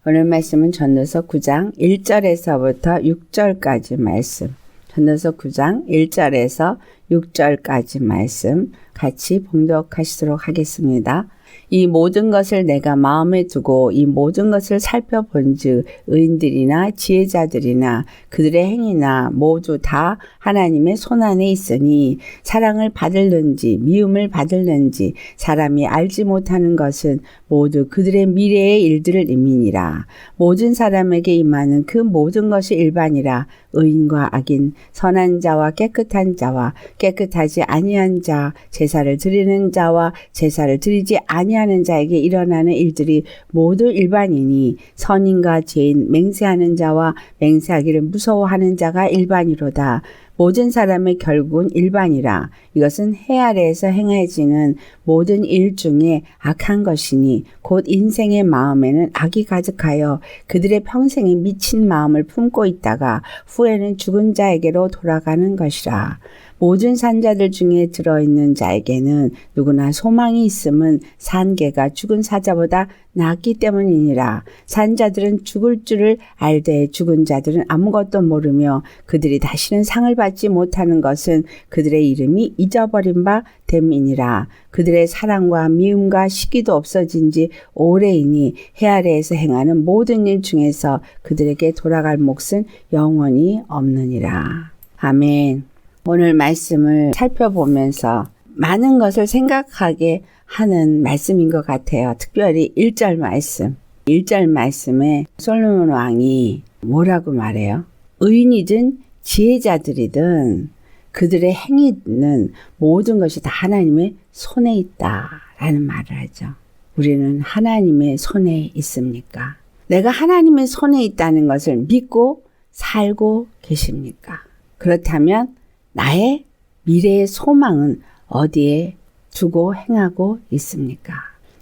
오늘 말씀은 전도서 9장 1절에서부터 6절까지 말씀. 전도서 9장 1절에서 6절까지 말씀 같이 봉독하시도록 하겠습니다. 이 모든 것을 내가 마음에 두고 이 모든 것을 살펴본즉 의인들이나 지혜자들이나 그들의 행위나 모두 다 하나님의 손안에 있으니 사랑을 받을는지 미움을 받을는지 사람이 알지 못하는 것은 모두 그들의 미래의 일들을 의미니라. 모든 사람에게 임하는 그 모든 것이 일반이라. 의인과 악인, 선한 자와 깨끗한 자와 깨끗하지 아니한 자, 제사를 드리는 자와 제사를 드리지 아니하는 자에게 일어나는 일들이 모두 일반이니 선인과 죄인, 맹세하는 자와 맹세하기를 무서워하는 자가 일반이로다. 모든 사람의 결국은 일반이라. 이것은 해 아래에서 행해지는 모든 일 중에 악한 것이니 곧 인생의 마음에는 악이 가득하여 그들의 평생에 미친 마음을 품고 있다가 후에는 죽은 자에게로 돌아가는 것이라. 모든 산자들 중에 들어있는 자에게는 누구나 소망이 있음은 산개가 죽은 사자보다 낫기 때문이니라. 산자들은 죽을 줄을 알되 죽은 자들은 아무것도 모르며 그들이 다시는 상을 받지 못하는 것은 그들의 이름이 잊어버린 바 됨이니라. 그들의 사랑과 미움과 시기도 없어진 지 오래이니 해 아래에서 행하는 모든 일 중에서 그들에게 돌아갈 몫은 영원히 없느니라. 아멘. 오늘 말씀을 살펴보면서 많은 것을 생각하게 하는 말씀인 것 같아요. 특별히 1절 말씀. 1절 말씀에 솔로몬 왕이 뭐라고 말해요? 의인이든 지혜자들이든 그들의 행위는 모든 것이 다 하나님의 손에 있다라는 말을 하죠. 우리는 하나님의 손에 있습니까? 내가 하나님의 손에 있다는 것을 믿고 살고 계십니까? 그렇다면 나의 미래의 소망은 어디에 두고 행하고 있습니까?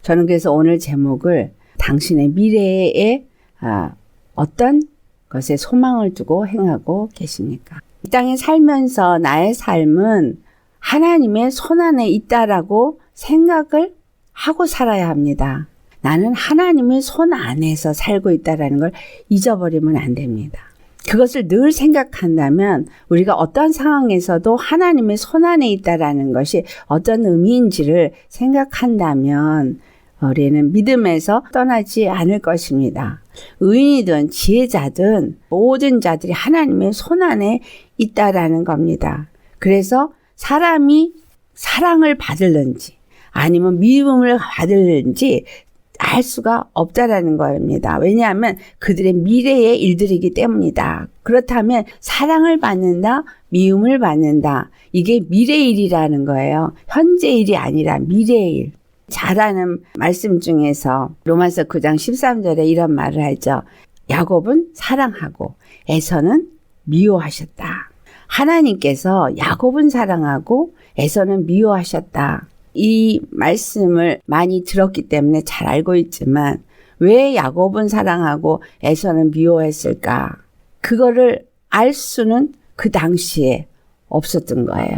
저는 그래서 오늘 제목을 당신의 미래에 어떤 것에 소망을 두고 행하고 계십니까? 이 땅에 살면서 나의 삶은 하나님의 손안에 있다라고 생각을 하고 살아야 합니다. 나는 하나님의 손 안에서 살고 있다라는 걸 잊어버리면 안 됩니다. 그것을 늘 생각한다면 우리가 어떤 상황에서도 하나님의 손안에 있다라는 것이 어떤 의미인지를 생각한다면 우리는 믿음에서 떠나지 않을 것입니다. 의인이든 지혜자든 모든 자들이 하나님의 손안에 있다라는 겁니다. 그래서 사람이 사랑을 받을는지 아니면 미움을 받을는지 알 수가 없다라는 겁니다. 왜냐하면 그들의 미래의 일들이기 때문이다. 그렇다면 사랑을 받는다, 미움을 받는다. 이게 미래의 일이라는 거예요. 현재 일이 아니라 미래의 일. 잘 아는 말씀 중에서 로마서 9장 13절에 이런 말을 하죠. 야곱은 사랑하고 에서는 미워하셨다. 하나님께서 야곱은 사랑하고 에서는 미워하셨다. 이 말씀을 많이 들었기 때문에 잘 알고 있지만 왜 야곱은 사랑하고 에서는 미워했을까? 그거를 알 수는 그 당시에 없었던 거예요.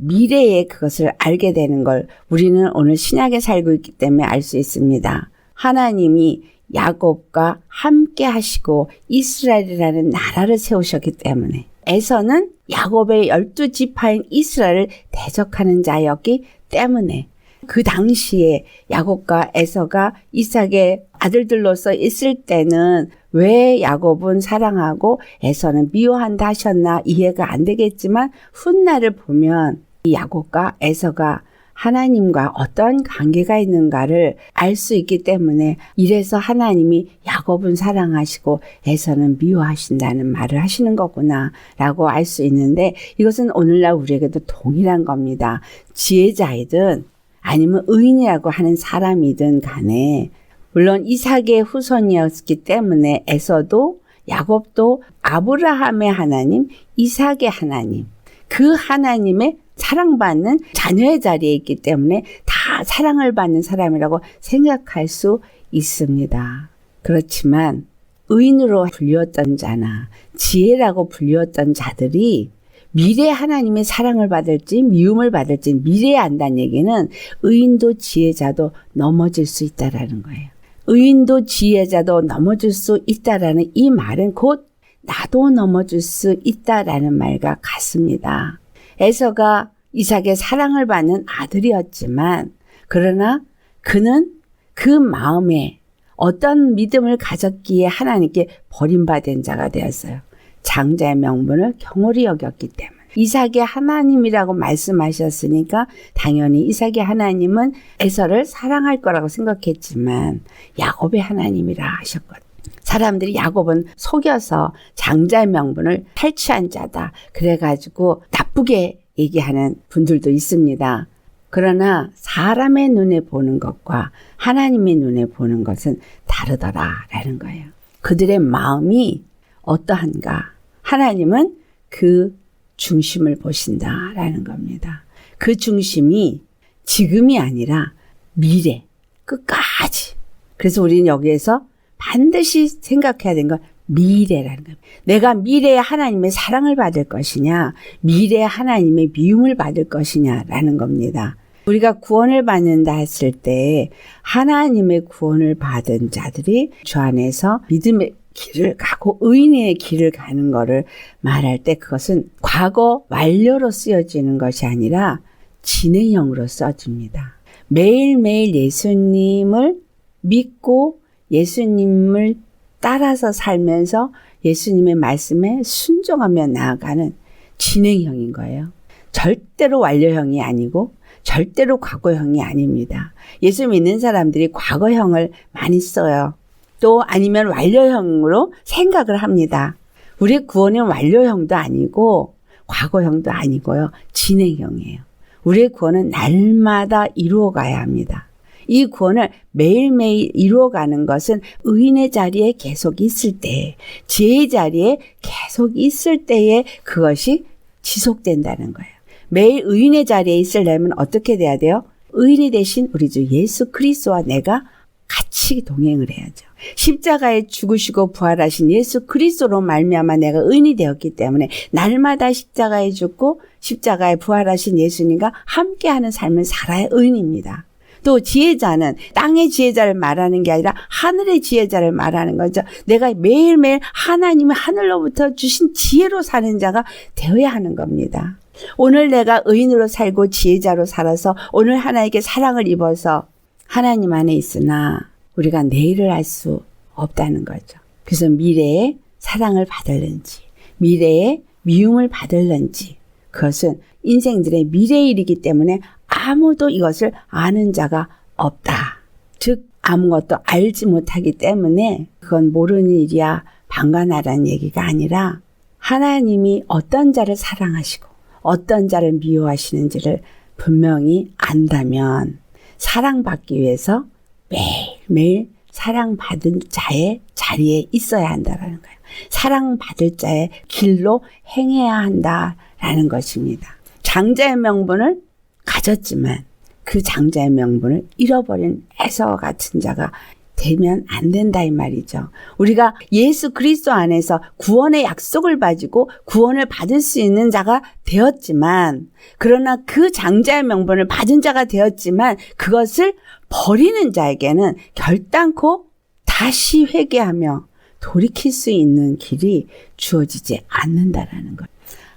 미래에 그것을 알게 되는 걸 우리는 오늘 신약에 살고 있기 때문에 알 수 있습니다. 하나님이 야곱과 함께 하시고 이스라엘이라는 나라를 세우셨기 때문에 에서는 야곱의 12지파인 이스라엘을 대적하는 자였기 때문에 그 당시에 야곱과 에서가 이삭의 아들들로서 있을 때는 왜 야곱은 사랑하고 에서는 미워한다 하셨나 이해가 안 되겠지만 훗날을 보면 이 야곱과 에서가 하나님과 어떤 관계가 있는가를 알 수 있기 때문에 이래서 하나님이 야곱은 사랑하시고 에서는 미워하신다는 말을 하시는 거구나 라고 알 수 있는데 이것은 오늘날 우리에게도 동일한 겁니다. 지혜자이든 아니면 의인이라고 하는 사람이든 간에 물론 이삭의 후손이었기 때문에 에서도 야곱도 아브라함의 하나님, 이삭의 하나님 그 하나님의 사랑받는 자녀의 자리에 있기 때문에 다 사랑을 받는 사람이라고 생각할 수 있습니다. 그렇지만 의인으로 불렸던 자나 지혜라고 불렸던 자들이 미래에 하나님의 사랑을 받을지 미움을 받을지 미래에 안다는 얘기는 의인도 지혜자도 넘어질 수 있다라는 거예요. 의인도 지혜자도 넘어질 수 있다라는 이 말은 곧 나도 넘어질 수 있다라는 말과 같습니다. 에서가 이삭의 사랑을 받는 아들이었지만 그러나 그는 그 마음에 어떤 믿음을 가졌기에 하나님께 버림받은 자가 되었어요. 장자의 명분을 경홀히 여겼기 때문에. 이삭이 하나님이라고 말씀하셨으니까 당연히 이삭의 하나님은 에서를 사랑할 거라고 생각했지만 야곱의 하나님이라 하셨거든요. 사람들이 야곱은 속여서 장자의 명분을 탈취한 자다. 그래가지고 나쁘게 얘기하는 분들도 있습니다. 그러나 사람의 눈에 보는 것과 하나님의 눈에 보는 것은 다르더라라는 거예요. 그들의 마음이 어떠한가? 하나님은 그 중심을 보신다라는 겁니다. 그 중심이 지금이 아니라 미래, 끝까지. 그래서 우리는 여기에서 반드시 생각해야 되는 건 미래라는 거예요. 내가 미래에 하나님의 사랑을 받을 것이냐, 미래에 하나님의 미움을 받을 것이냐라는 겁니다. 우리가 구원을 받는다 했을 때 하나님의 구원을 받은 자들이 주 안에서 믿음의 길을 가고 의인의 길을 가는 것을 말할 때 그것은 과거 완료로 쓰여지는 것이 아니라 진행형으로 써집니다. 매일매일 예수님을 믿고 예수님을 따라서 살면서 예수님의 말씀에 순종하며 나아가는 진행형인 거예요. 절대로 완료형이 아니고 절대로 과거형이 아닙니다. 예수 믿는 사람들이 과거형을 많이 써요. 또 아니면 완료형으로 생각을 합니다. 우리의 구원은 완료형도 아니고 과거형도 아니고요. 진행형이에요. 우리의 구원은 날마다 이루어가야 합니다. 이 구원을 매일매일 이루어가는 것은 의인의 자리에 계속 있을 때, 지혜의 자리에 계속 있을 때에 그것이 지속된다는 거예요. 매일 의인의 자리에 있으려면 어떻게 돼야 돼요? 의인이 되신 우리 주 예수 그리스도와 내가 같이 동행을 해야죠. 십자가에 죽으시고 부활하신 예수 그리스도로 말미암아 내가 의인이 되었기 때문에 날마다 십자가에 죽고 십자가에 부활하신 예수님과 함께하는 삶을 살아야 의인입니다. 또 지혜자는 땅의 지혜자를 말하는 게 아니라 하늘의 지혜자를 말하는 거죠. 내가 매일매일 하나님의 하늘로부터 주신 지혜로 사는 자가 되어야 하는 겁니다. 오늘 내가 의인으로 살고 지혜자로 살아서 오늘 하나님께 사랑을 입어서 하나님 안에 있으나 우리가 내일을 알 수 없다는 거죠. 그래서 미래에 사랑을 받을는지 미래에 미움을 받을는지 그것은 인생들의 미래의 일이기 때문에 아무도 이것을 아는 자가 없다. 즉 아무것도 알지 못하기 때문에 그건 모르는 일이야 방관하라는 얘기가 아니라 하나님이 어떤 자를 사랑하시고 어떤 자를 미워하시는지를 분명히 안다면 사랑받기 위해서 매일매일 사랑받은 자의 자리에 있어야 한다라는 거예요. 사랑받을 자의 길로 행해야 한다라는 것입니다. 장자의 명분을 가졌지만 그 장자의 명분을 잃어버린 에서 같은 자가 되면 안 된다 이 말이죠. 우리가 예수 그리스도 안에서 구원의 약속을 가지고 구원을 받을 수 있는 자가 되었지만 그러나 그 장자의 명분을 받은 자가 되었지만 그것을 버리는 자에게는 결단코 다시 회개하며 돌이킬 수 있는 길이 주어지지 않는다라는 거예요.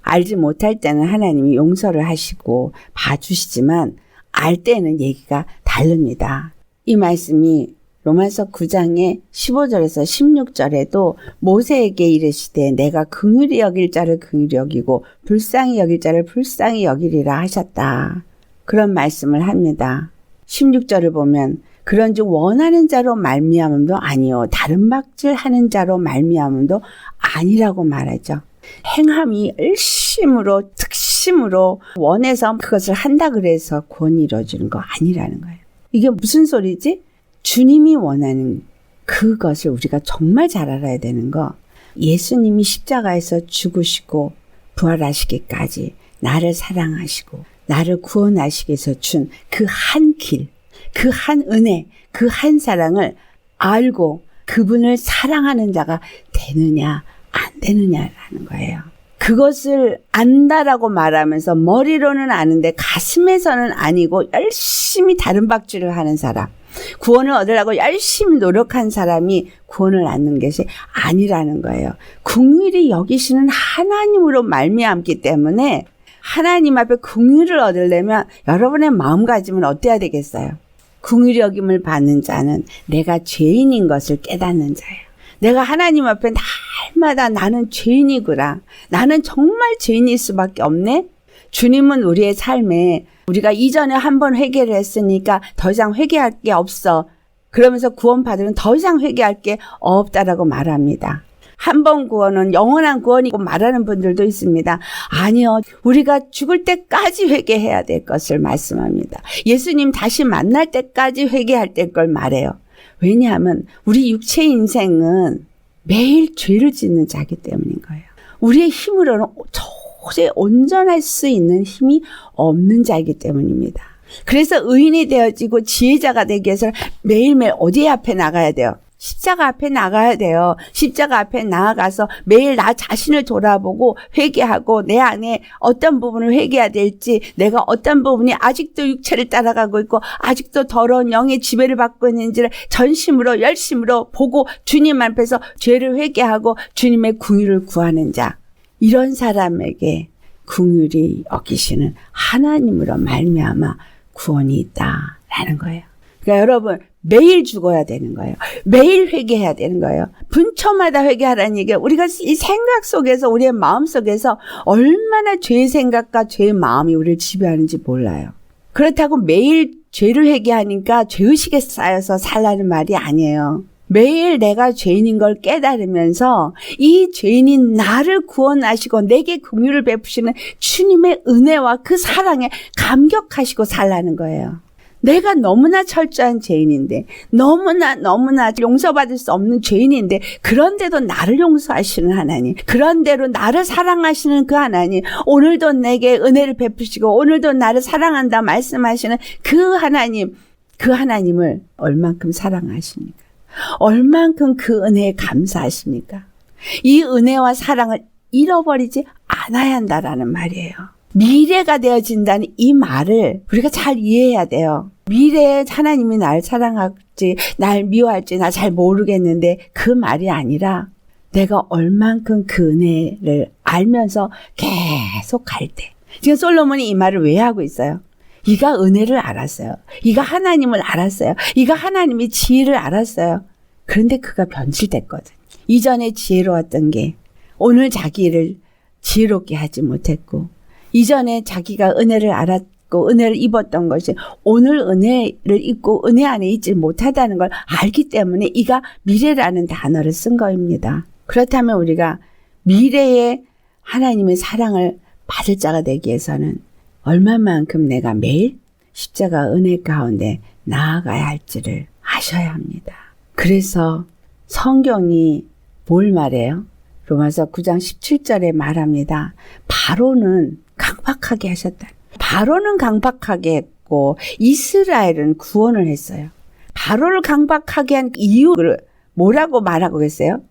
알지 못할 때는 하나님이 용서를 하시고 봐주시지만 알 때는 얘기가 다릅니다. 이 말씀이 로마서 9장의 15절에서 16절에도 모세에게 이르시되 내가 긍휼히 여길 자를 긍휼히 여기고 불쌍히 여길 자를 불쌍히 여기리라 하셨다. 그런 말씀을 합니다. 16절을 보면 그런즉 원하는 자로 말미암음도 아니요 다른 박질하는 자로 말미암음도 아니라고 말하죠. 행함이 열심으로 특심으로 원해서 그것을 한다 그래서 구원이 이루어지는 거 아니라는 거예요. 이게 무슨 소리지? 주님이 원하는 그것을 우리가 정말 잘 알아야 되는 거. 예수님이 십자가에서 죽으시고 부활하시기까지 나를 사랑하시고 나를 구원하시기 위해서 준 그 한 길, 그 한 은혜, 그 한 사랑을 알고 그분을 사랑하는 자가 되느냐 안 되느냐라는 거예요. 그것을 안다라고 말하면서 머리로는 아는데 가슴에서는 아니고 열심히 다른 박질을 하는 사람. 구원을 얻으려고 열심히 노력한 사람이 구원을 얻는 것이 아니라는 거예요. 긍휼히 여기시는 하나님으로 말미암기 때문에 하나님 앞에 긍휼을 얻으려면 여러분의 마음가짐은 어때야 되겠어요? 긍휼히 여김을 받는 자는 내가 죄인인 것을 깨닫는 자예요. 내가 하나님 앞에 날마다 나는 죄인이구나. 나는 정말 죄인일 수밖에 없네. 주님은 우리의 삶에 우리가 이전에 한 번 회개를 했으니까 더 이상 회개할 게 없어. 그러면서 구원받으면 더 이상 회개할 게 없다라고 말합니다. 한 번 구원은 영원한 구원이고 말하는 분들도 있습니다. 아니요. 우리가 죽을 때까지 회개해야 될 것을 말씀합니다. 예수님 다시 만날 때까지 회개할 걸 말해요. 왜냐하면 우리 육체의 인생은 매일 죄를 짓는 자기 때문인 거예요. 우리의 힘으로는 도저히 온전할 수 있는 힘이 없는 자이기 때문입니다. 그래서 의인이 되어지고 지혜자가 되기 위해서 매일매일 어디 앞에 나가야 돼요? 십자가 앞에 나가야 돼요. 십자가 앞에 나아가서 매일 나 자신을 돌아보고 회개하고 내 안에 어떤 부분을 회개해야 될지, 내가 어떤 부분이 아직도 육체를 따라가고 있고 아직도 더러운 영의 지배를 받고 있는지를 전심으로 열심으로 보고 주님 앞에서 죄를 회개하고 주님의 긍휼을 구하는 자, 이런 사람에게 긍휼히 여기시는 하나님으로 말미암아 구원이 있다라는 거예요. 그러니까 여러분, 매일 죽어야 되는 거예요. 매일 회개해야 되는 거예요. 분초마다 회개하라는 얘기가 우리가 이 생각 속에서, 우리의 마음 속에서 얼마나 죄의 생각과 죄의 마음이 우리를 지배하는지 몰라요. 그렇다고 매일 죄를 회개하니까 죄의식에 쌓여서 살라는 말이 아니에요. 매일 내가 죄인인 걸 깨달으면서 이 죄인인 나를 구원하시고 내게 긍휼을 베푸시는 주님의 은혜와 그 사랑에 감격하시고 살라는 거예요. 내가 너무나 철저한 죄인인데, 너무나 용서받을 수 없는 죄인인데, 그런데도 나를 용서하시는 하나님, 그런대로 나를 사랑하시는 그 하나님, 오늘도 내게 은혜를 베푸시고 오늘도 나를 사랑한다 말씀하시는 그 하나님, 그 하나님을 얼만큼 사랑하십니까? 얼만큼 그 은혜에 감사하십니까? 이 은혜와 사랑을 잃어버리지 않아야 한다라는 말이에요. 미래가 되어진다는 이 말을 우리가 잘 이해해야 돼요. 미래에 하나님이 날 사랑할지 날 미워할지 나 잘 모르겠는데 그 말이 아니라 내가 얼만큼 그 은혜를 알면서 계속 갈 때. 지금 솔로몬이 이 말을 왜 하고 있어요? 이가 은혜를 알았어요. 이가 하나님을 알았어요. 이가 하나님의 지혜를 알았어요. 그런데 그가 변질됐거든. 이전에 지혜로웠던 게 오늘 자기를 지혜롭게 하지 못했고, 이전에 자기가 은혜를 알았고 은혜를 입었던 것이 오늘 은혜를 입고 은혜 안에 있지 못하다는 걸 알기 때문에 이가 미래라는 단어를 쓴 거입니다. 그렇다면 우리가 미래에 하나님의 사랑을 받을 자가 되기 위해서는 얼마만큼 내가 매일 십자가 은혜 가운데 나아가야 할지를 아셔야 합니다. 그래서 성경이 뭘 말해요? 로마서 9장 17절에 말합니다. 바로는 강박하게 하셨다. 바로는 강박하게 했고 이스라엘은 구원을 했어요. 바로를 강박하게 한 이유를 뭐라고 말하고 계세요?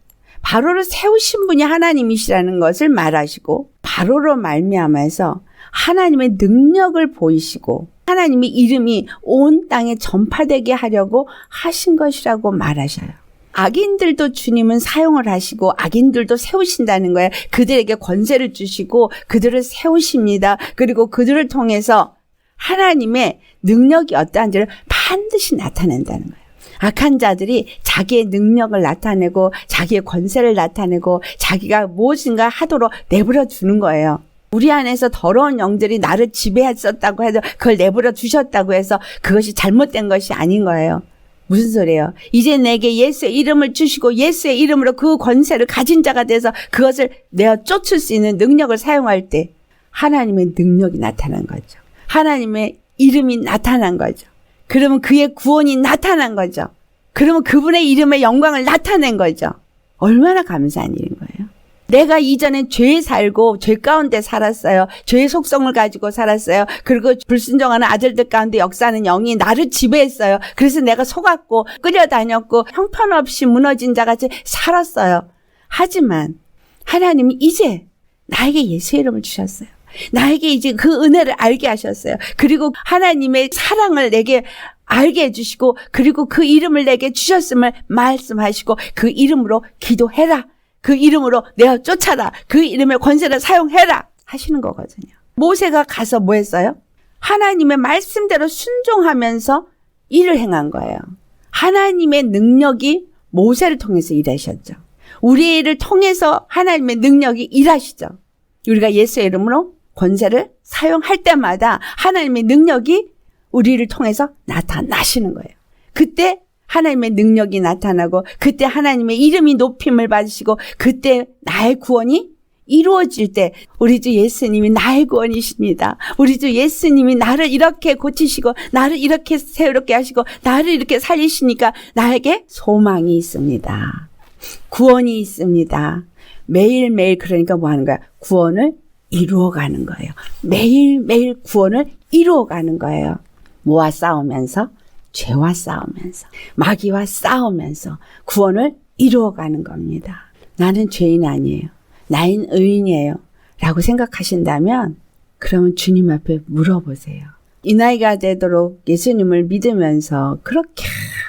바로를 세우신 분이 하나님이시라는 것을 말하시고, 바로로 말미암아서 하나님의 능력을 보이시고 하나님의 이름이 온 땅에 전파되게 하려고 하신 것이라고 말하셔요. 악인들도 주님은 사용을 하시고 악인들도 세우신다는 거예요. 그들에게 권세를 주시고 그들을 세우십니다. 그리고 그들을 통해서 하나님의 능력이 어떠한지를 반드시 나타낸다는 거예요. 악한 자들이 자기의 능력을 나타내고 자기의 권세를 나타내고 자기가 무엇인가 하도록 내버려 두는 거예요. 우리 안에서 더러운 영들이 나를 지배했었다고 해도 그걸 내버려 두셨다고 해서 그것이 잘못된 것이 아닌 거예요. 무슨 소리예요? 이제 내게 예수의 이름을 주시고 예수의 이름으로 그 권세를 가진 자가 돼서 그것을 내어 쫓을 수 있는 능력을 사용할 때 하나님의 능력이 나타난 거죠. 하나님의 이름이 나타난 거죠. 그러면 그의 구원이 나타난 거죠. 그러면 그분의 이름의 영광을 나타낸 거죠. 얼마나 감사한 일인 거예요. 내가 이전에 죄에 살고 죄 가운데 살았어요. 죄의 속성을 가지고 살았어요. 그리고 불순종하는 아들들 가운데 역사하는 영이 나를 지배했어요. 그래서 내가 속았고 끌려다녔고 형편없이 무너진 자같이 살았어요. 하지만 하나님이 이제 나에게 예수의 이름을 주셨어요. 나에게 이제 그 은혜를 알게 하셨어요. 그리고 하나님의 사랑을 내게 알게 해주시고 그리고 그 이름을 내게 주셨음을 말씀하시고 그 이름으로 기도해라. 그 이름으로 내어 쫓아라. 그 이름의 권세를 사용해라 하시는 거거든요. 모세가 가서 뭐 했어요? 하나님의 말씀대로 순종하면서 일을 행한 거예요. 하나님의 능력이 모세를 통해서 일하셨죠. 우리를 통해서 하나님의 능력이 일하시죠. 우리가 예수의 이름으로 권세를 사용할 때마다 하나님의 능력이 우리를 통해서 나타나시는 거예요. 그때 하나님의 능력이 나타나고 그때 하나님의 이름이 높임을 받으시고 그때 나의 구원이 이루어질 때 우리 주 예수님이 나의 구원이십니다. 우리 주 예수님이 나를 이렇게 고치시고 나를 이렇게 새롭게 하시고 나를 이렇게 살리시니까 나에게 소망이 있습니다. 구원이 있습니다. 매일매일 그러니까 뭐 하는 거야? 구원을 이루어가는 거예요. 매일매일 구원을 이루어가는 거예요. 뭐와 싸우면서? 죄와 싸우면서 마귀와 싸우면서 구원을 이루어가는 겁니다. 나는 죄인 아니에요. 나는 의인이에요. 라고 생각하신다면 그러면 주님 앞에 물어보세요. 이 나이가 되도록 예수님을 믿으면서 그렇게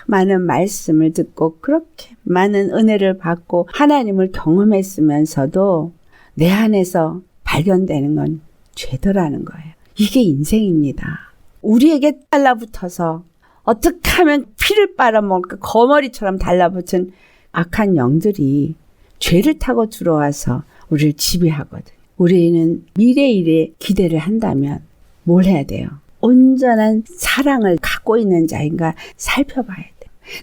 많은 말씀을 듣고 그렇게 많은 은혜를 받고 하나님을 경험했으면서도 내 안에서 발견되는 건 죄더라는 거예요. 이게 인생입니다. 우리에게 달라붙어서 어떻게 하면 피를 빨아먹을까 거머리처럼 달라붙은 악한 영들이 죄를 타고 들어와서 우리를 지배하거든요. 우리는 미래일에 기대를 한다면 뭘 해야 돼요? 온전한 사랑을 갖고 있는 자인가 살펴봐야 돼요.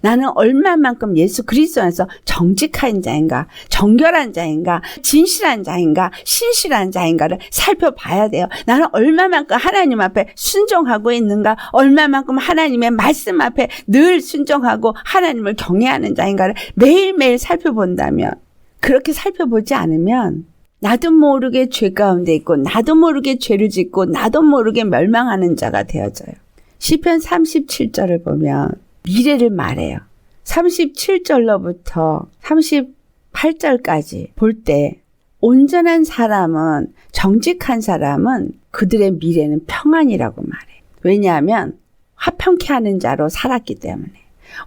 나는 얼마만큼 예수 그리스도 안에서 정직한 자인가, 정결한 자인가, 진실한 자인가, 신실한 자인가를 살펴봐야 돼요. 나는 얼마만큼 하나님 앞에 순종하고 있는가, 얼마만큼 하나님의 말씀 앞에 늘 순종하고 하나님을 경외하는 자인가를 매일매일 살펴본다면, 그렇게 살펴보지 않으면 나도 모르게 죄 가운데 있고 나도 모르게 죄를 짓고 나도 모르게 멸망하는 자가 되어져요. 시편 37절을 보면 미래를 말해요. 37절로부터 38절까지 볼 때 온전한 사람은, 정직한 사람은 그들의 미래는 평안이라고 말해요. 왜냐하면 화평케 하는 자로 살았기 때문에.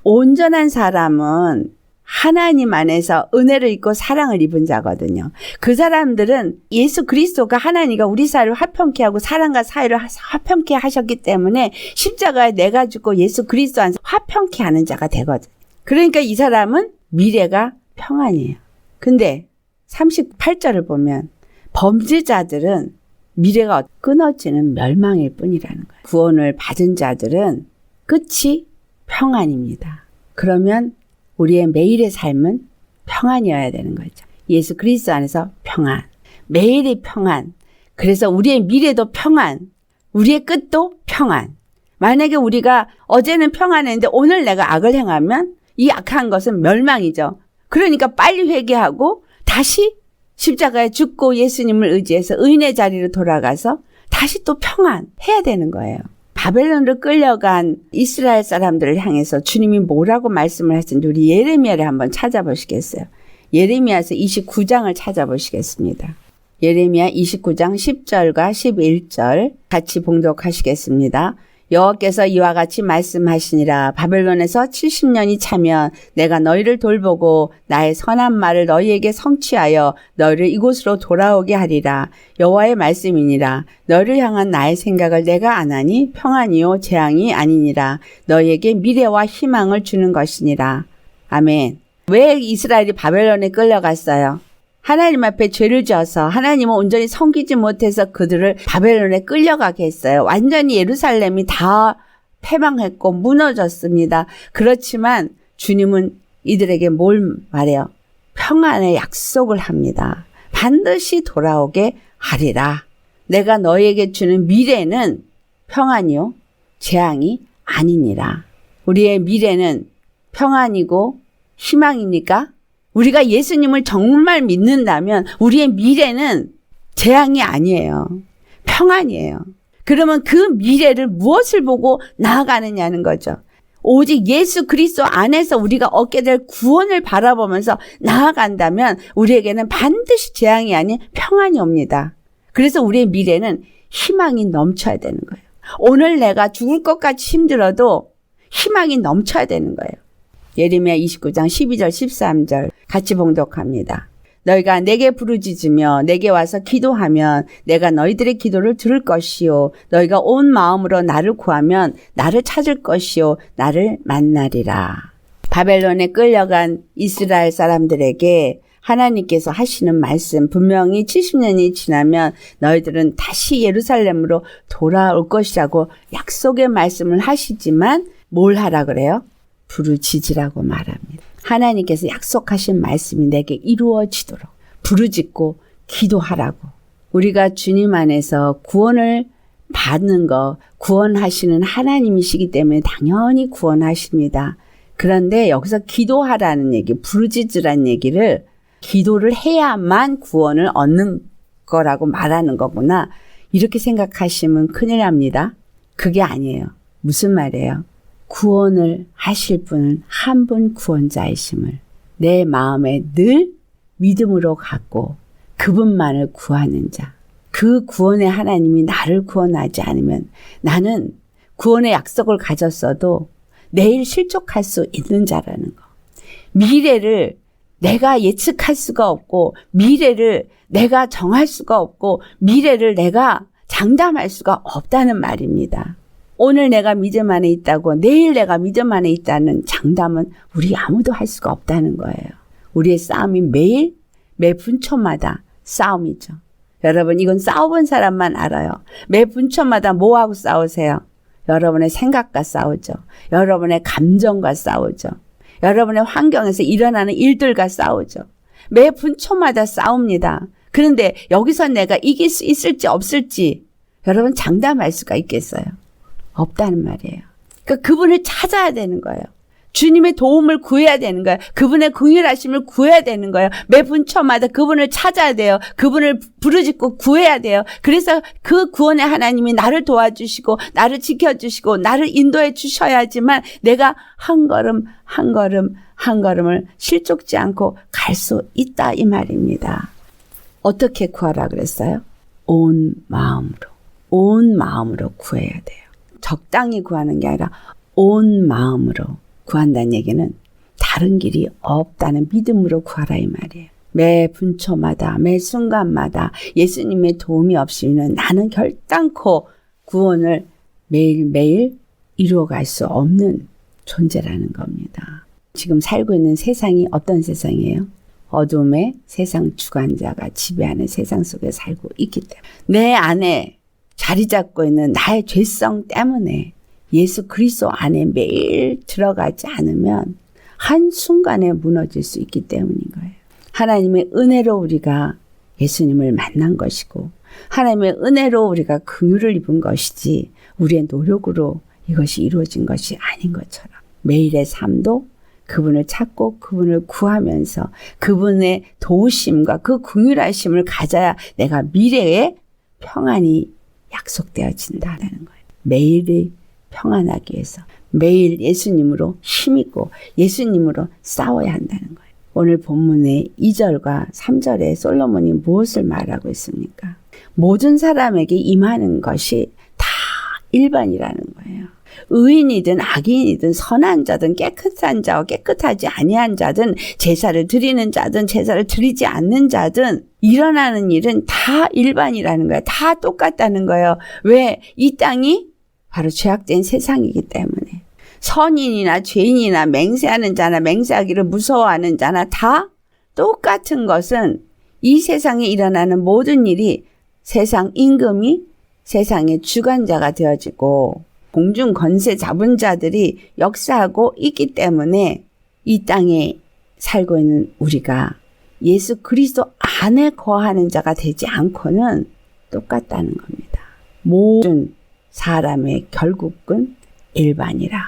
온전한 사람은 하나님 안에서 은혜를 입고 사랑을 입은 자거든요. 그 사람들은 예수 그리스도가 하나님과 우리 사이를 화평케 하고 사랑과 사이를 화평케 하셨기 때문에 십자가에 내가 죽고 예수 그리스도 안에서 화평케 하는 자가 되거든요. 그러니까 이 사람은 미래가 평안이에요. 근데 38절을 보면 범죄자들은 미래가 끊어지는 멸망일 뿐이라는 거예요. 구원을 받은 자들은 끝이 평안입니다. 그러면 우리의 매일의 삶은 평안이어야 되는 거죠. 예수 그리스도 안에서 평안, 매일이 평안. 그래서 우리의 미래도 평안, 우리의 끝도 평안. 만약에 우리가 어제는 평안했는데 오늘 내가 악을 행하면 이 악한 것은 멸망이죠. 그러니까 빨리 회개하고 다시 십자가에 죽고 예수님을 의지해서 의인의 자리로 돌아가서 다시 또 평안해야 되는 거예요. 바벨론으로 끌려간 이스라엘 사람들을 향해서 주님이 뭐라고 말씀을 하셨는지 우리 예레미야를 한번 찾아보시겠어요? 예레미야서 29장을 찾아보시겠습니다. 예레미야 29장 10절과 11절 같이 봉독하시겠습니다. 여호와께서 이와 같이 말씀하시니라. 바벨론에서 70년이 차면 내가 너희를 돌보고 나의 선한 말을 너희에게 성취하여 너희를 이곳으로 돌아오게 하리라. 여호와의 말씀이니라. 너희를 향한 나의 생각을 내가 아나니 평안이요 재앙이 아니니라. 너희에게 미래와 희망을 주는 것이니라. 아멘. 왜 이스라엘이 바벨론에 끌려갔어요? 하나님 앞에 죄를 지어서 하나님을 온전히 섬기지 못해서 그들을 바벨론에 끌려가게 했어요. 완전히 예루살렘이 다 패망했고 무너졌습니다. 그렇지만 주님은 이들에게 뭘 말해요? 평안의 약속을 합니다. 반드시 돌아오게 하리라. 내가 너희에게 주는 미래는 평안이요 재앙이 아니니라. 우리의 미래는 평안이고 희망입니까? 우리가 예수님을 정말 믿는다면 우리의 미래는 재앙이 아니에요. 평안이에요. 그러면 그 미래를 무엇을 보고 나아가느냐는 거죠. 오직 예수 그리스도 안에서 우리가 얻게 될 구원을 바라보면서 나아간다면 우리에게는 반드시 재앙이 아닌 평안이 옵니다. 그래서 우리의 미래는 희망이 넘쳐야 되는 거예요. 오늘 내가 죽을 것 같이 힘들어도 희망이 넘쳐야 되는 거예요. 예레미야 29장 12절 13절 같이 봉독합니다. 너희가 내게 부르짖으며 내게 와서 기도하면 내가 너희들의 기도를 들을 것이요 너희가 온 마음으로 나를 구하면 나를 찾을 것이요 나를 만나리라. 바벨론에 끌려간 이스라엘 사람들에게 하나님께서 하시는 말씀, 분명히 70년이 지나면 너희들은 다시 예루살렘으로 돌아올 것이라고 약속의 말씀을 하시지만 뭘 하라 그래요? 부르짖으라고 말합니다. 하나님께서 약속하신 말씀이 내게 이루어지도록 부르짖고 기도하라고. 우리가 주님 안에서 구원을 받는 거, 구원하시는 하나님이시기 때문에 당연히 구원하십니다. 그런데 여기서 기도하라는 얘기, 부르짖으라는 얘기를 기도를 해야만 구원을 얻는 거라고 말하는 거구나. 이렇게 생각하시면 큰일 납니다. 그게 아니에요. 무슨 말이에요? 구원을 하실 분은 한 분 구원자이심을 내 마음에 늘 믿음으로 갖고 그분만을 구하는 자. 그 구원의 하나님이 나를 구원하지 않으면 나는 구원의 약속을 가졌어도 내일 실족할 수 있는 자라는 거. 미래를 내가 예측할 수가 없고 미래를 내가 정할 수가 없고 미래를 내가 장담할 수가 없다는 말입니다. 오늘 내가 믿음 안에 있다고 내일 내가 믿음 안에 있다는 장담은 우리 아무도 할 수가 없다는 거예요. 우리의 싸움이 매일 매 분초마다 싸움이죠. 여러분 이건 싸워본 사람만 알아요. 매 분초마다 뭐하고 싸우세요? 여러분의 생각과 싸우죠. 여러분의 감정과 싸우죠. 여러분의 환경에서 일어나는 일들과 싸우죠. 매 분초마다 싸웁니다. 그런데 여기서 내가 이길 수 있을지 없을지 여러분 장담할 수가 있겠어요? 없다는 말이에요. 그러니까 그분을 찾아야 되는 거예요. 주님의 도움을 구해야 되는 거예요. 그분의 긍휼하심을 구해야 되는 거예요. 매 분초마다 그분을 찾아야 돼요. 그분을 부르짖고 구해야 돼요. 그래서 그 구원의 하나님이 나를 도와주시고 나를 지켜주시고 나를 인도해 주셔야지만 내가 한 걸음 한 걸음 한 걸음을 실족지 않고 갈 수 있다 이 말입니다. 어떻게 구하라 그랬어요? 온 마음으로 구해야 돼요. 적당히 구하는 게 아니라 온 마음으로 구한다는 얘기는 다른 길이 없다는 믿음으로 구하라 이 말이에요. 매 분초마다 매 순간마다 예수님의 도움이 없이는 나는 결단코 구원을 매일매일 이루어갈 수 없는 존재라는 겁니다. 지금 살고 있는 세상이 어떤 세상이에요? 어둠의 세상 주관자가 지배하는 세상 속에 살고 있기 때문에 내 안에 자리 잡고 있는 나의 죄성 때문에 예수 그리스도 안에 매일 들어가지 않으면 한순간에 무너질 수 있기 때문인 거예요. 하나님의 은혜로 우리가 예수님을 만난 것이고 하나님의 은혜로 우리가 긍휼을 입은 것이지 우리의 노력으로 이것이 이루어진 것이 아닌 것처럼 매일의 삶도 그분을 찾고 그분을 구하면서 그분의 도우심과 그 긍휼하심을 가져야 내가 미래에 평안이 약속되어진다는 거예요. 매일이 평안하기 위해서 매일 예수님으로 힘있고 예수님으로 싸워야 한다는 거예요. 오늘 본문의 2절과 3절에 솔로몬이 무엇을 말하고 있습니까? 모든 사람에게 임하는 것이 다 일반이라는 거예요. 의인이든 악인이든 선한 자든 깨끗한 자와 깨끗하지 아니한 자든 제사를 드리는 자든 제사를 드리지 않는 자든 일어나는 일은 다 일반이라는 거예요. 다 똑같다는 거예요. 왜? 이 땅이 바로 죄악된 세상이기 때문에 선인이나 죄인이나 맹세하는 자나 맹세하기를 무서워하는 자나 다 똑같은 것은 이 세상에 일어나는 모든 일이 세상 임금이 세상의 주관자가 되어지고 공중 권세 잡은 자들이 역사하고 있기 때문에 이 땅에 살고 있는 우리가 예수 그리스도 안에 거하는 자가 되지 않고는 똑같다는 겁니다. 모든 사람의 결국은 일반이라.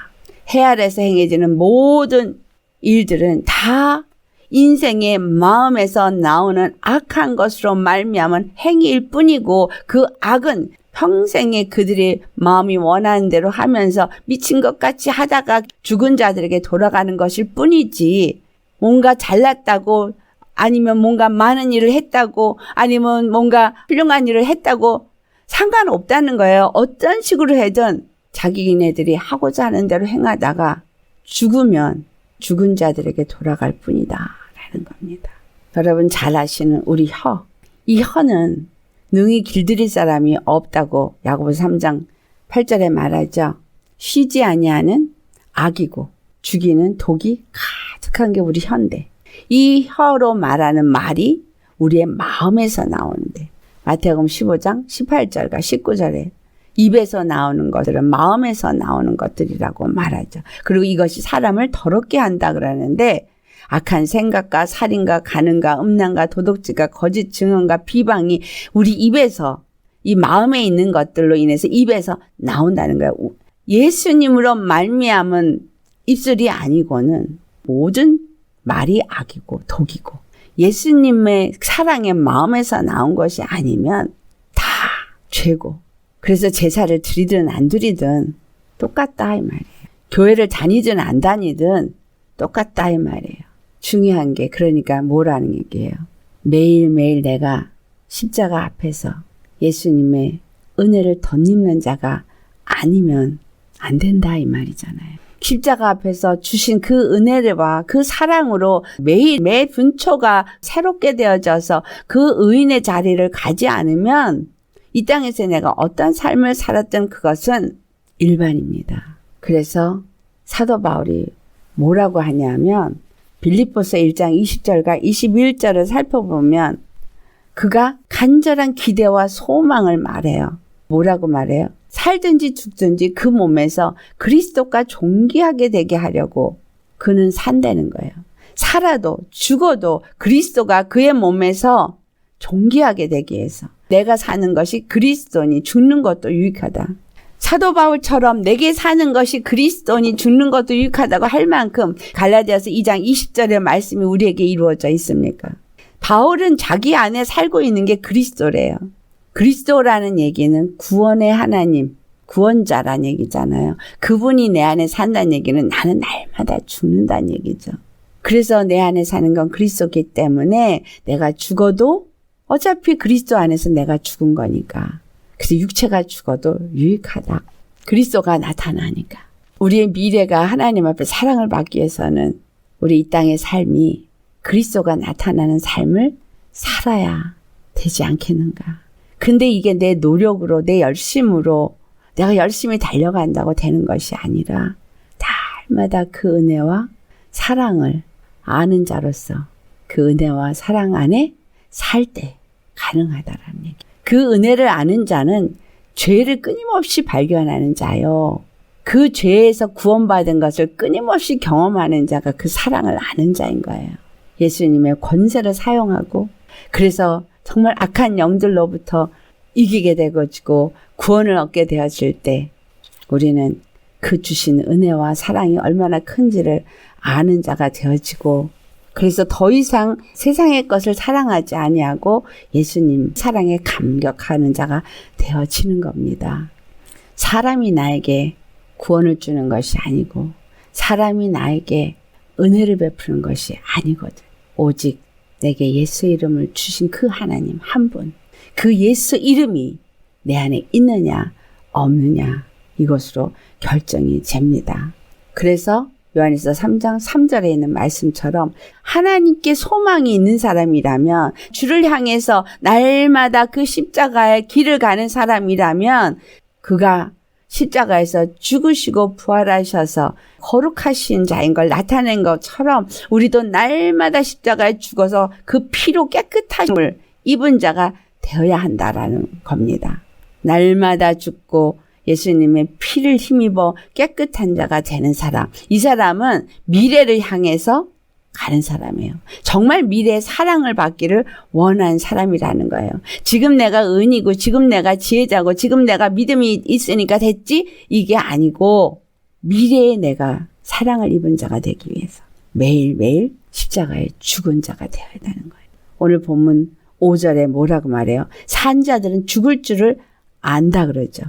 해 아래서 행해지는 모든 일들은 다 인생의 마음에서 나오는 악한 것으로 말미암은 행위일 뿐이고 그 악은 평생에 그들의 마음이 원하는 대로 하면서 미친 것 같이 하다가 죽은 자들에게 돌아가는 것일 뿐이지 뭔가 잘났다고 아니면 뭔가 많은 일을 했다고 아니면 뭔가 훌륭한 일을 했다고 상관없다는 거예요. 어떤 식으로 해든 자기네들이 하고자 하는 대로 행하다가 죽으면 죽은 자들에게 돌아갈 뿐이다 라는 겁니다. 여러분 잘 아시는 우리 혀. 이 혀는 능히 길들일 사람이 없다고 야고보서 3장 8절에 말하죠. 쉬지 아니하는 악이고 죽이는 독이 가득한 게 우리 혀인데 이 혀로 말하는 말이 우리의 마음에서 나오는데 마태복음 15장 18절과 19절에 입에서 나오는 것들은 마음에서 나오는 것들이라고 말하죠. 그리고 이것이 사람을 더럽게 한다 그러는데 악한 생각과 살인과 간음과 음란과 도둑질과 거짓 증언과 비방이 우리 입에서 이 마음에 있는 것들로 인해서 입에서 나온다는 거예요. 예수님으로 말미암은 입술이 아니고는 모든 말이 악이고 독이고 예수님의 사랑의 마음에서 나온 것이 아니면 다 죄고 그래서 제사를 드리든 안 드리든 똑같다 이 말이에요. 교회를 다니든 안 다니든 똑같다 이 말이에요. 중요한 게 그러니까 뭐라는 얘기예요. 매일매일 내가 십자가 앞에서 예수님의 은혜를 덧입는 자가 아니면 안 된다 이 말이잖아요. 십자가 앞에서 주신 그 은혜와 그 사랑으로 매일 매 분초가 새롭게 되어져서 그 의인의 자리를 가지 않으면 이 땅에서 내가 어떤 삶을 살았던 그것은 일반입니다. 그래서 사도 바울이 뭐라고 하냐면 빌립보서 1장 20절과 21절을 살펴보면 그가 간절한 기대와 소망을 말해요. 뭐라고 말해요? 살든지 죽든지 그 몸에서 그리스도가 존귀하게 되게 하려고 그는 산다는 거예요. 살아도 죽어도 그리스도가 그의 몸에서 존귀하게 되기 위해서 내가 사는 것이 그리스도니 죽는 것도 유익하다. 사도 바울처럼 내게 사는 것이 그리스도니 죽는 것도 유익하다고 할 만큼 갈라디아서 2장 20절의 말씀이 우리에게 이루어져 있습니까? 바울은 자기 안에 살고 있는 게 그리스도래요. 그리스도라는 얘기는 구원의 하나님, 구원자란 얘기잖아요. 그분이 내 안에 산다는 얘기는 나는 날마다 죽는다는 얘기죠. 그래서 내 안에 사는 건 그리스도이기 때문에 내가 죽어도 어차피 그리스도 안에서 내가 죽은 거니까. 그래서 육체가 죽어도 유익하다. 그리스도가 나타나니까. 우리의 미래가 하나님 앞에 사랑을 받기 위해서는 우리 이 땅의 삶이 그리스도가 나타나는 삶을 살아야 되지 않겠는가. 근데 이게 내 노력으로 내 열심으로 내가 열심히 달려간다고 되는 것이 아니라 날마다 그 은혜와 사랑을 아는 자로서 그 은혜와 사랑 안에 살 때 가능하다라는 얘기. 그 은혜를 아는 자는 죄를 끊임없이 발견하는 자요. 그 죄에서 구원받은 것을 끊임없이 경험하는 자가 그 사랑을 아는 자인 거예요. 예수님의 권세를 사용하고 그래서 정말 악한 영들로부터 이기게 되어지고 구원을 얻게 되어질 때 우리는 그 주신 은혜와 사랑이 얼마나 큰지를 아는 자가 되어지고 그래서 더 이상 세상의 것을 사랑하지 아니하고 예수님 사랑에 감격하는 자가 되어지는 겁니다. 사람이 나에게 구원을 주는 것이 아니고 사람이 나에게 은혜를 베푸는 것이 아니거든. 오직 내게 예수 이름을 주신 그 하나님 한 분, 그 예수 이름이 내 안에 있느냐 없느냐 이것으로 결정이 됩니다. 그래서 요한일서 3장 3절에 있는 말씀처럼 하나님께 소망이 있는 사람이라면 주를 향해서 날마다 그 십자가의 길을 가는 사람이라면 그가 십자가에서 죽으시고 부활하셔서 거룩하신 자인 걸 나타낸 것처럼 우리도 날마다 십자가에 죽어서 그 피로 깨끗함을 입은 자가 되어야 한다라는 겁니다. 날마다 죽고 예수님의 피를 힘입어 깨끗한 자가 되는 사람. 이 사람은 미래를 향해서 가는 사람이에요. 정말 미래의 사랑을 받기를 원하는 사람이라는 거예요. 지금 내가 은이고 지금 내가 지혜자고 지금 내가 믿음이 있으니까 됐지? 이게 아니고 미래에 내가 사랑을 입은 자가 되기 위해서 매일매일 십자가에 죽은 자가 되어야 되는 거예요. 오늘 본문 5절에 뭐라고 말해요? 산 자들은 죽을 줄을 안다 그러죠.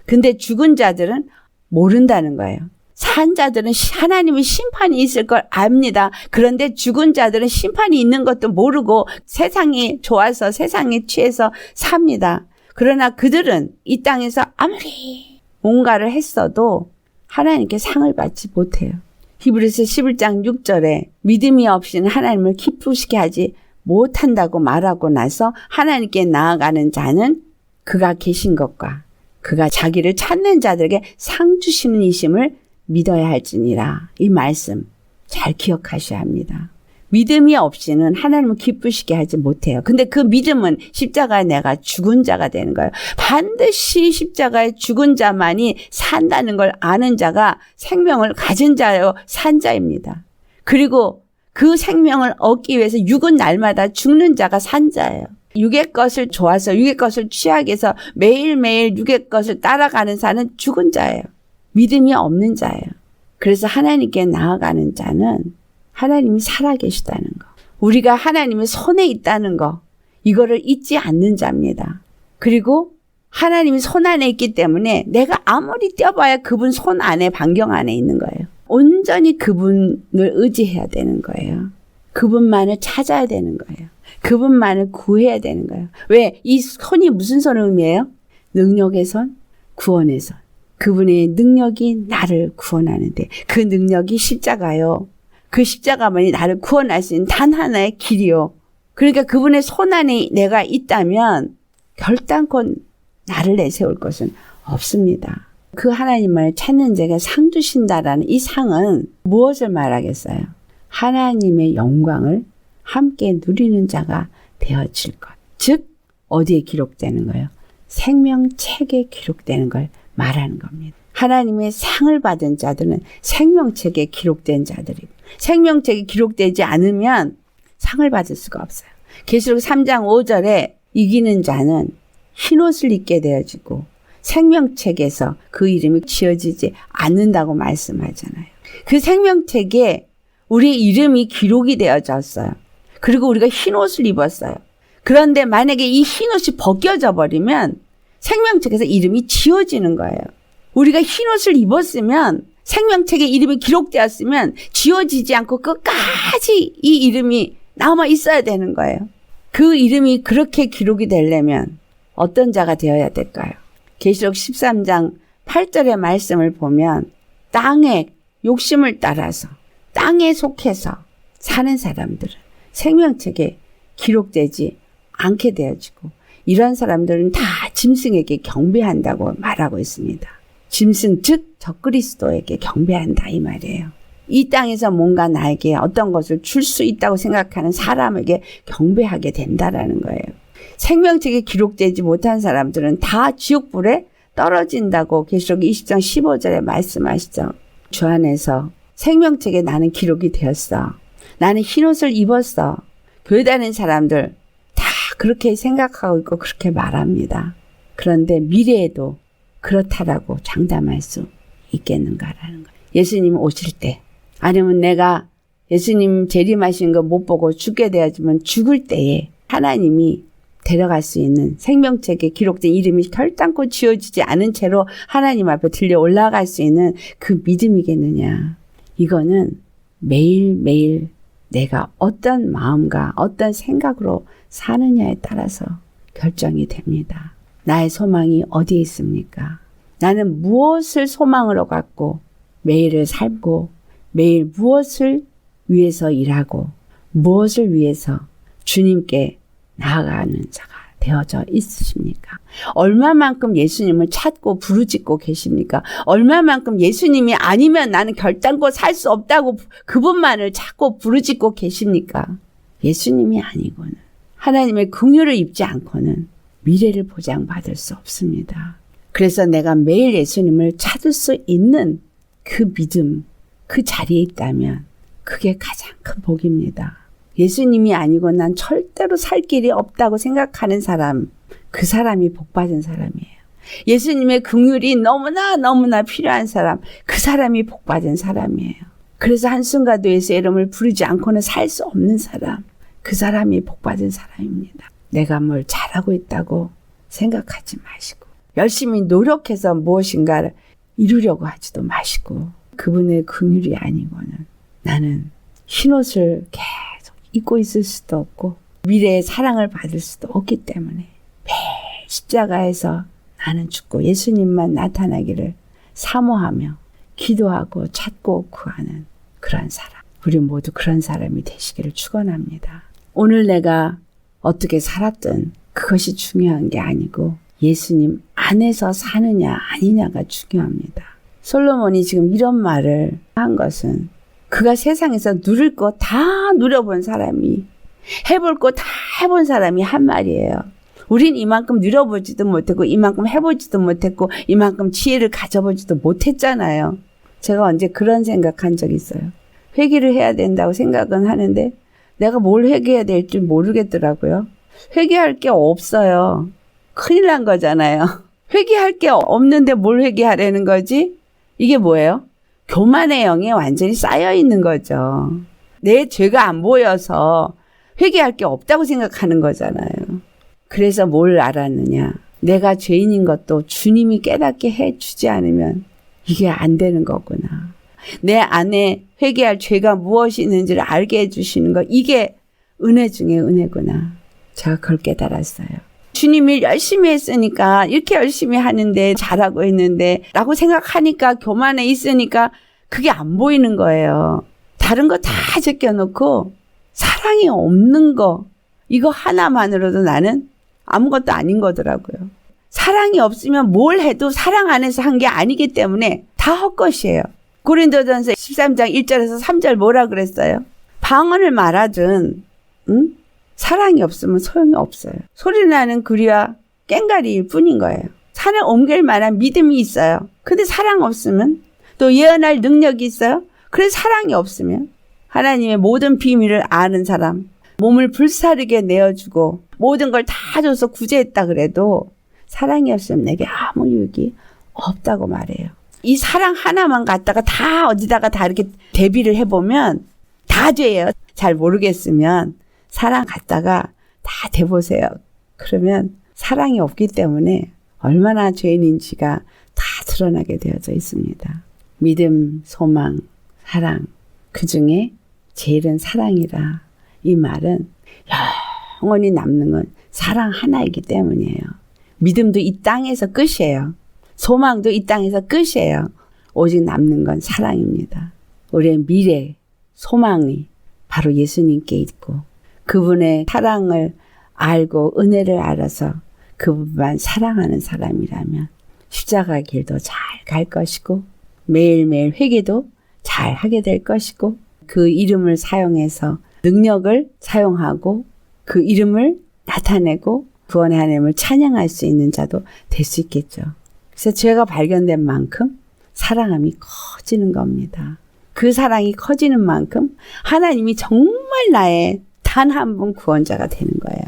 근데 죽은 자들은 모른다는 거예요. 산 자들은 하나님의 심판이 있을 걸 압니다. 그런데 죽은 자들은 심판이 있는 것도 모르고 세상이 좋아서 세상에 취해서 삽니다. 그러나 그들은 이 땅에서 아무리 뭔가를 했어도 하나님께 상을 받지 못해요. 히브리서 11장 6절에 믿음이 없이는 하나님을 기쁘시게 하지 못한다고 말하고 나서 하나님께 나아가는 자는 그가 계신 것과 그가 자기를 찾는 자들에게 상 주시는 이심을 믿어야 할지니라. 이 말씀 잘 기억하셔야 합니다. 믿음이 없이는 하나님을 기쁘시게 하지 못해요. 근데 그 믿음은 십자가에 내가 죽은 자가 되는 거예요. 반드시 십자가에 죽은 자만이 산다는 걸 아는 자가 생명을 가진 자요, 산 자입니다. 그리고 그 생명을 얻기 위해서 육은 날마다 죽는 자가 산 자예요. 육의 것을 좋아서 육의 것을 취하기 위해서 매일매일 육의 것을 따라가는 자는 죽은 자예요. 믿음이 없는 자예요. 그래서 하나님께 나아가는 자는 하나님이 살아계시다는 거, 우리가 하나님의 손에 있다는 거, 이거를 잊지 않는 자입니다. 그리고 하나님이 손 안에 있기 때문에 내가 아무리 뛰어봐야 그분 손 안에, 반경 안에 있는 거예요. 온전히 그분을 의지해야 되는 거예요. 그분만을 찾아야 되는 거예요. 그분만을 구해야 되는 거예요. 왜? 이 손이 무슨 손을 의미해요? 능력의 손, 구원의 손. 그분의 능력이 나를 구원하는데 그 능력이 십자가요. 그 십자가만이 나를 구원할 수 있는 단 하나의 길이요. 그러니까 그분의 손 안에 내가 있다면 결단코 나를 내세울 것은 없습니다. 그 하나님을 찾는 자가 상 주신다라는 이 상은 무엇을 말하겠어요? 하나님의 영광을 함께 누리는 자가 되어질 것. 즉 어디에 기록되는 거예요? 생명책에 기록되는 걸 말하는 겁니다. 하나님의 상을 받은 자들은 생명책에 기록된 자들이고 생명책에 기록되지 않으면 상을 받을 수가 없어요. 계시록 3장 5절에 이기는 자는 흰옷을 입게 되어지고 생명책에서 그 이름이 지어지지 않는다고 말씀하잖아요. 그 생명책에 우리 이름이 기록이 되어졌어요. 그리고 우리가 흰옷을 입었어요. 그런데 만약에 이 흰옷이 벗겨져 버리면 생명책에서 이름이 지워지는 거예요. 우리가 흰옷을 입었으면 생명책에 이름이 기록되었으면 지워지지 않고 끝까지 이 이름이 남아 있어야 되는 거예요. 그 이름이 그렇게 기록이 되려면 어떤 자가 되어야 될까요? 계시록 13장 8절의 말씀을 보면 땅의 욕심을 따라서 땅에 속해서 사는 사람들은 생명책에 기록되지 않게 되어지고 이런 사람들은 다 짐승에게 경배한다고 말하고 있습니다. 짐승 즉 적그리스도에게 경배한다 이 말이에요. 이 땅에서 뭔가 나에게 어떤 것을 줄 수 있다고 생각하는 사람에게 경배하게 된다라는 거예요. 생명책에 기록되지 못한 사람들은 다 지옥불에 떨어진다고 계시록 20장 15절에 말씀하시죠. 주 안에서 생명책에 나는 기록이 되었어. 나는 흰옷을 입었어. 교회 다니는 사람들 다 그렇게 생각하고 있고 그렇게 말합니다. 그런데 미래에도 그렇다라고 장담할 수 있겠는가라는 거예요. 예수님 오실 때 아니면 내가 예수님 재림하신 거 못 보고 죽게 되어지면 죽을 때에 하나님이 데려갈 수 있는 생명책에 기록된 이름이 결단코 지워지지 않은 채로 하나님 앞에 들려 올라갈 수 있는 그 믿음이겠느냐. 이거는 매일매일 내가 어떤 마음과 어떤 생각으로 사느냐에 따라서 결정이 됩니다. 나의 소망이 어디에 있습니까? 나는 무엇을 소망으로 갖고 매일을 살고 매일 무엇을 위해서 일하고 무엇을 위해서 주님께 나아가는 자가 되어져 있으십니까? 얼마만큼 예수님을 찾고 부르짖고 계십니까? 얼마만큼 예수님이 아니면 나는 결단코 살 수 없다고 그분만을 찾고 부르짖고 계십니까? 예수님이 아니고는 하나님의 긍휼을 입지 않고는 미래를 보장받을 수 없습니다. 그래서 내가 매일 예수님을 찾을 수 있는 그 믿음, 그 자리에 있다면 그게 가장 큰 복입니다. 예수님이 아니고 난 절대로 살 길이 없다고 생각하는 사람, 그 사람이 복받은 사람이에요. 예수님의 긍휼이 너무나 필요한 사람, 그 사람이 복받은 사람이에요. 그래서 한순간도 예수의 이름을 부르지 않고는 살 수 없는 사람, 그 사람이 복받은 사람입니다. 내가 뭘 잘하고 있다고 생각하지 마시고 열심히 노력해서 무엇인가를 이루려고 하지도 마시고 그분의 긍휼이 아니고는 나는 흰옷을 계속 입고 있을 수도 없고 미래의 사랑을 받을 수도 없기 때문에 매일 십자가에서 나는 죽고 예수님만 나타나기를 사모하며 기도하고 찾고 구하는 그런 사람. 우리 모두 그런 사람이 되시기를 축원합니다. 오늘 내가 어떻게 살았든 그것이 중요한 게 아니고 예수님 안에서 사느냐 아니냐가 중요합니다. 솔로몬이 지금 이런 말을 한 것은 그가 세상에서 누릴 거 다 누려본 사람이 해볼 거 다 해본 사람이 한 말이에요. 우린 이만큼 누려보지도 못했고 이만큼 해보지도 못했고 이만큼 지혜를 가져보지도 못했잖아요. 제가 언제 그런 생각한 적 있어요. 회개를 해야 된다고 생각은 하는데 내가 뭘 회개해야 될지 모르겠더라고요. 회개할 게 없어요. 큰일 난 거잖아요. 회개할 게 없는데 뭘 회개하려는 거지? 이게 뭐예요? 교만의 영에 완전히 쌓여 있는 거죠. 내 죄가 안 보여서 회개할 게 없다고 생각하는 거잖아요. 그래서 뭘 알았느냐? 내가 죄인인 것도 주님이 깨닫게 해주지 않으면 이게 안 되는 거구나. 내 안에 회개할 죄가 무엇이 있는지를 알게 해주시는 것, 이게 은혜 중에 은혜구나. 제가 그걸 깨달았어요. 주님이 열심히 했으니까 이렇게 열심히 하는데 잘하고 있는데 라고 생각하니까 교만에 있으니까 그게 안 보이는 거예요. 다른 거 다 제껴놓고 사랑이 없는 거, 이거 하나만으로도 나는 아무것도 아닌 거더라고요. 사랑이 없으면 뭘 해도 사랑 안에서 한 게 아니기 때문에 다 헛것이에요. 고린도전서 13장 1절에서 3절 뭐라 그랬어요? 방언을 말하든 사랑이 없으면 소용이 없어요. 소리나는 구리와 꽹가리일 뿐인 거예요. 산을 옮길 만한 믿음이 있어요. 근데 사랑 없으면, 또 예언할 능력이 있어요. 그래서 사랑이 없으면, 하나님의 모든 비밀을 아는 사람, 몸을 불사르게 내어주고 모든 걸 다 줘서 구제했다 그래도 사랑이 없으면 내게 아무 유익이 없다고 말해요. 이 사랑 하나만 갖다가 다 어디다가 다 이렇게 대비를 해보면 다 죄예요. 잘 모르겠으면 사랑 갖다가 다 대보세요. 그러면 사랑이 없기 때문에 얼마나 죄인인지가 다 드러나게 되어져 있습니다. 믿음, 소망, 사랑, 그 중에 제일은 사랑이라. 이 말은 영원히 남는 건 사랑 하나이기 때문이에요. 믿음도 이 땅에서 끝이에요. 소망도 이 땅에서 끝이에요. 오직 남는 건 사랑입니다. 우리의 미래, 소망이 바로 예수님께 있고 그분의 사랑을 알고 은혜를 알아서 그분만 사랑하는 사람이라면 십자가 길도 잘 갈 것이고 매일매일 회개도 잘 하게 될 것이고 그 이름을 사용해서 능력을 사용하고 그 이름을 나타내고 구원의 하나님을 찬양할 수 있는 자도 될 수 있겠죠. 그래서 죄가 발견된 만큼 사랑함이 커지는 겁니다. 그 사랑이 커지는 만큼 하나님이 정말 나의 단 한 분 구원자가 되는 거예요.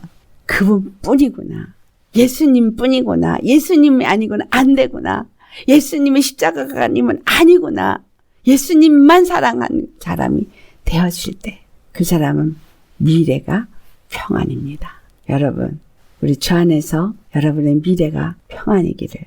그분뿐이구나. 예수님 뿐이구나. 예수님이 아니고는 안 되구나. 예수님의 십자가가 아니면 아니구나. 예수님만 사랑하는 사람이 되어질 때 그 사람은 미래가 평안입니다. 여러분, 우리 주 안에서 여러분의 미래가 평안이기를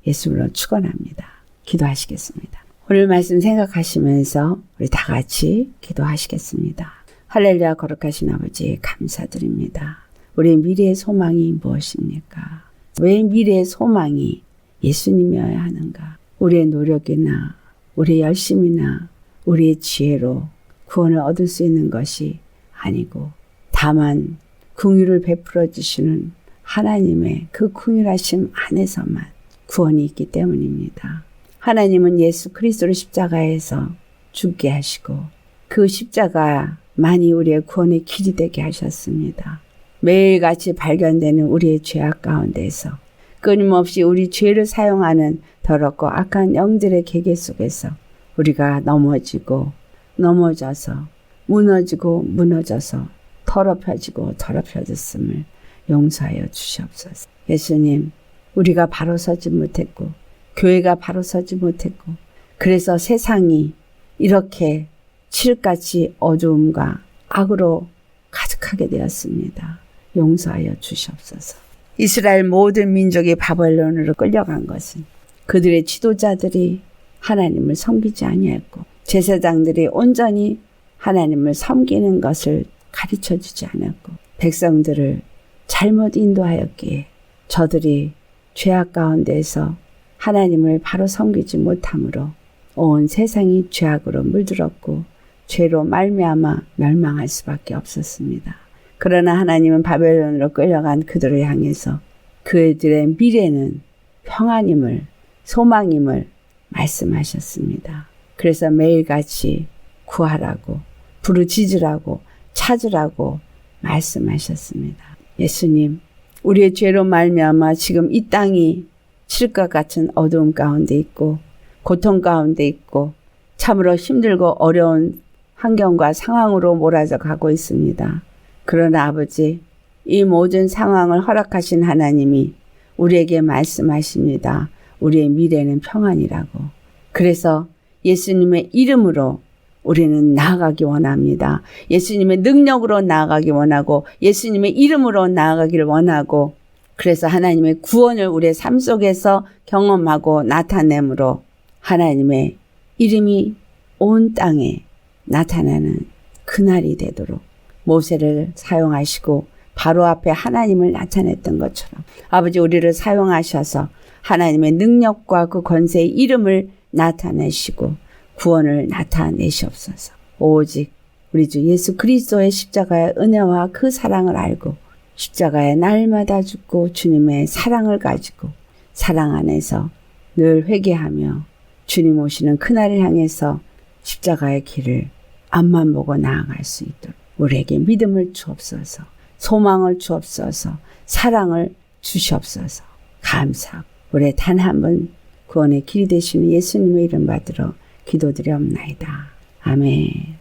예수님으로 축원합니다. 기도하시겠습니다. 오늘 말씀 생각하시면서 우리 다 같이 기도하시겠습니다. 할렐루야. 거룩하신 아버지 감사드립니다. 우리의 미래의 소망이 무엇입니까? 왜 미래의 소망이 예수님이어야 하는가? 우리의 노력이나 우리의 열심이나 우리의 지혜로 구원을 얻을 수 있는 것이 아니고 다만 긍휼을 베풀어 주시는 하나님의 그 긍휼하심 안에서만 구원이 있기 때문입니다. 하나님은 예수 그리스도를 십자가에서 죽게 하시고 그 십자가만이 우리의 구원의 길이 되게 하셨습니다. 매일같이 발견되는 우리의 죄악 가운데서 끊임없이 우리 죄를 사용하는 더럽고 악한 영들의 계계 속에서 우리가 넘어져서 무너져서 더럽혀지고 더럽혀졌음을 용서하여 주시옵소서. 예수님, 우리가 바로 서지 못했고 교회가 바로 서지 못했고 그래서 세상이 이렇게 칠흑같이 어두움과 악으로 가득하게 되었습니다. 용서하여 주시옵소서. 이스라엘 모든 민족이 바벨론으로 끌려간 것은 그들의 지도자들이 하나님을 섬기지 아니했고 제사장들이 온전히 하나님을 섬기는 것을 가르쳐 주지 않았고 백성들을 잘못 인도하였기에 저들이 죄악 가운데서 하나님을 바로 섬기지 못함으로 온 세상이 죄악으로 물들었고 죄로 말미암아 멸망할 수밖에 없었습니다. 그러나 하나님은 바벨론으로 끌려간 그들을 향해서 그들의 미래는 평안임을 소망임을 말씀하셨습니다. 그래서 매일같이 구하라고 부르짖으라고 찾으라고 말씀하셨습니다. 예수님, 우리의 죄로 말미암아 지금 이 땅이 칠것 같은 어두움 가운데 있고 고통 가운데 있고 참으로 힘들고 어려운 환경과 상황으로 몰아져 가고 있습니다. 그러나 아버지, 이 모든 상황을 허락하신 하나님이 우리에게 말씀하십니다. 우리의 미래는 평안이라고. 그래서 예수님의 이름으로 우리는 나아가기 원합니다. 예수님의 능력으로 나아가기 원하고 예수님의 이름으로 나아가기를 원하고 그래서 하나님의 구원을 우리의 삶 속에서 경험하고 나타내므로 하나님의 이름이 온 땅에 나타나는 그날이 되도록 모세를 사용하시고 바로 앞에 하나님을 나타냈던 것처럼 아버지 우리를 사용하셔서 하나님의 능력과 그 권세의 이름을 나타내시고 구원을 나타내시옵소서. 오직 우리 주 예수 그리스도의 십자가의 은혜와 그 사랑을 알고 십자가에 날마다 죽고 주님의 사랑을 가지고 사랑 안에서 늘 회개하며 주님 오시는 그날을 향해서 십자가의 길을 앞만 보고 나아갈 수 있도록 우리에게 믿음을 주옵소서. 소망을 주옵소서. 사랑을 주시옵소서. 감사하고 우리의 단 한 번 구원의 길이 되시는 예수님의 이름 받들어 기도드리옵나이다. 아멘.